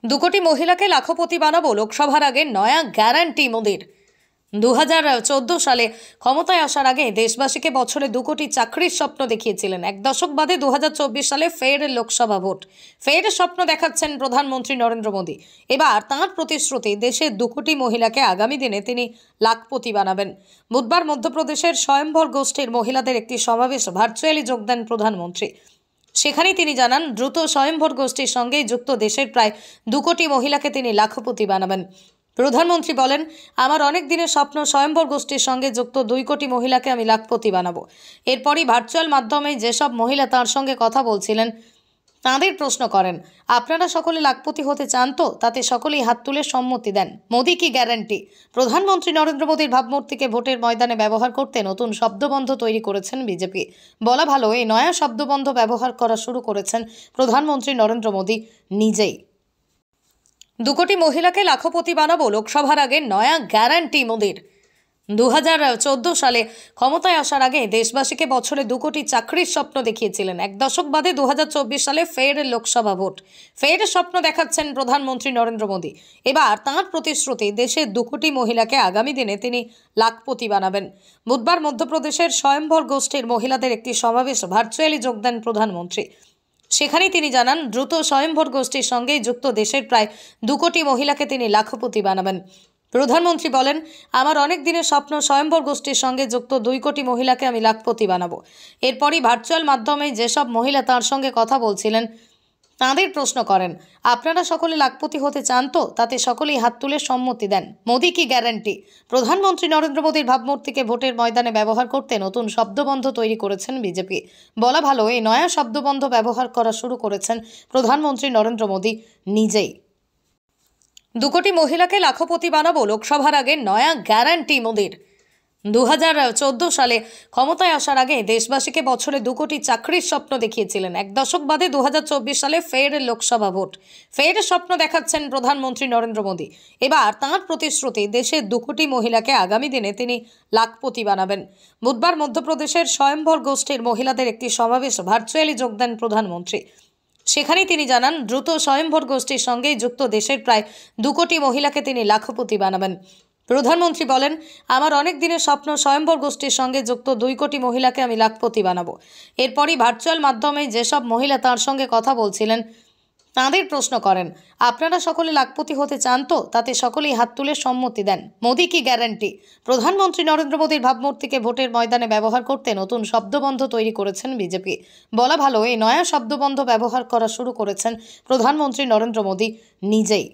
দু কোটি মহিলাকে লাখপতি বানাবো লোকসভার আগে নয়া গ্যারান্টি মোদির। 2014 সালে ক্ষমতায় আসার আগে দেশবাসীকে বছরে 2 কোটি চাকরির স্বপ্ন দেখিয়েছিলেন। এক দশক বাদে 2024 সালে ফের লোকসভা ভোট, ফের স্বপ্ন দেখাচ্ছেন প্রধানমন্ত্রী নরেন্দ্র মোদী। এবার তাঁর প্রতিশ্রুতি, দেশে 2 কোটি মহিলাকে আগামী দিনে তিনি লাখপতি বানাবেন। বুধবার মধ্যপ্রদেশের স্বয়ম্ভর গোষ্ঠীর মহিলাদের একটি সমাবেশ ভার্চুয়ালি যোগ দেন প্রধানমন্ত্রী। সেখানেই তিনি জানান, দ্রুত স্বয়ম্ভর গোষ্ঠীর সঙ্গেই যুক্ত দেশের প্রায় 2 কোটি মহিলাকে তিনি লাখপতি বানাবেন। প্রধানমন্ত্রী বলেন, আমার অনেক দিনের স্বপ্ন স্বয়ম্ভর গোষ্ঠীর সঙ্গে যুক্ত 2 কোটি মহিলাকে আমি লাখপতি বানাবো। এরপরই ভার্চুয়াল মাধ্যমে যেসব মহিলা তার সঙ্গে কথা বলছিলেন তাঁদের প্রশ্ন করেন, আপনারা সকলে লাখপতি হতে চান তো? তাতে সকলেই হাত তুলে সম্মতি দেন। মোদি কি গ্যারান্টি? প্রধানমন্ত্রী নরেন্দ্র মোদীর ভাবমূর্তিকে ভোটের ময়দানে ব্যবহার করতে নতুন শব্দবন্ধ তৈরি করেছেন বিজেপি। বলা ভালো, এই নয়া শব্দবন্ধ ব্যবহার করা শুরু করেছেন প্রধানমন্ত্রী নরেন্দ্র মোদী নিজেই। 2 কোটি মহিলাকে লাখপতি বানাবো লোকসভার আগে নয়া গ্যারান্টি মোদির। 2014 সালে ক্ষমতায় আসার আগে দেশবাসীকে বছরে 2 কোটি চাকরির স্বপ্ন দেখিয়েছিলেন। এক দশক বাদে 2024 সালে ফের লোকসভা ভোট, ফের স্বপ্ন দেখাচ্ছেন প্রধানমন্ত্রী নরেন্দ্র মোদী। এবার তাঁর প্রতিশ্রুতি, দেশে 2 কোটি মহিলাকে আগামী দিনে তিনি লাখপতি বানাবেন। বুধবার মধ্যপ্রদেশের স্বয়ম্ভর গোষ্ঠীর মহিলাদের একটি সমাবেশ ভার্চুয়ালি যোগ দেন প্রধানমন্ত্রী। সেখানেই তিনি জানান, দ্রুত স্বয়ম্ভর গোষ্ঠীর সঙ্গেই যুক্ত দেশের প্রায় 2 কোটি মহিলাকে তিনি লাখপতি বানাবেন। প্রধানমন্ত্রী বলেন, আমার অনেক দিনের স্বপ্ন স্বয়ম্ভর গোষ্ঠীর সঙ্গে যুক্ত 2 কোটি মহিলাকে আমি লাখপতি বানাবো। এরপরই ভার্চুয়াল মাধ্যমে যেসব মহিলা তার সঙ্গে কথা বলছিলেন তাঁদের প্রশ্ন করেন, আপনারা সকলে লাখপতি হতে চান তো? তাতে সকলেই হাত তুলে সম্মতি দেন। মোদি কি গ্যারান্টি? প্রধানমন্ত্রী নরেন্দ্র মোদীর ভাবমূর্তিকে ভোটের ময়দানে ব্যবহার করতে নতুন শব্দবন্ধ তৈরি করেছেন বিজেপি। বলা ভালো, এই নয়া শব্দবন্ধ ব্যবহার করা শুরু করেছেন প্রধানমন্ত্রী নরেন্দ্র মোদী নিজেই। 2 কোটি মহিলাকে লাখপতি বানাবো লোকসভার আগে নয়া গ্যারান্টি মোদির। 2014 সালে ক্ষমতায় আসার আগে দেশবাসীকে বছরে 2 কোটি চাকরির স্বপ্ন দেখিয়েছিলেন। এক দশক বাদে 2024 সালে ফের লোকসভা ভোট, ফের স্বপ্ন দেখাচ্ছেন প্রধানমন্ত্রী নরেন্দ্র মোদী। এবার তাঁর প্রতিশ্রুতি, দেশে 2 কোটি মহিলাকে আগামী দিনে তিনি লাখপতি বানাবেন। বুধবার মধ্যপ্রদেশের স্বয়ম্ভর গোষ্ঠীর মহিলাদের একটি সমাবেশ ভার্চুয়ালি যোগ দেন প্রধানমন্ত্রী। সেখানেই তিনি জানান, দ্রুত স্বয়ম্ভর গোষ্ঠীর সঙ্গেই যুক্ত দেশের প্রায় 2 কোটি মহিলাকে তিনি লাখপতি বানাবেন। প্রধানমন্ত্রী বলেন, আমার অনেক দিনের স্বপ্ন স্বয়ম্ভর গোষ্ঠীর সঙ্গে যুক্ত 2 কোটি মহিলাকে আমি লাখপতি বানাবো। এরপরই ভার্চুয়াল মাধ্যমে যেসব মহিলা তার সঙ্গে কথা বলছিলেন তাঁদের প্রশ্ন করেন, আপনারা সকলে লাখপতি হতে চান তো? তাতে সকলেই হাত তুলে সম্মতি দেন। মোদি কি গ্যারান্টি? প্রধানমন্ত্রী নরেন্দ্র মোদীর ভাবমূর্তিকে ভোটের ময়দানে ব্যবহার করতে নতুন শব্দবন্ধ তৈরি করেছেন বিজেপি। বলা ভালো, এই নয়া শব্দবন্ধ ব্যবহার করা শুরু করেছেন প্রধানমন্ত্রী নরেন্দ্র মোদী নিজেই।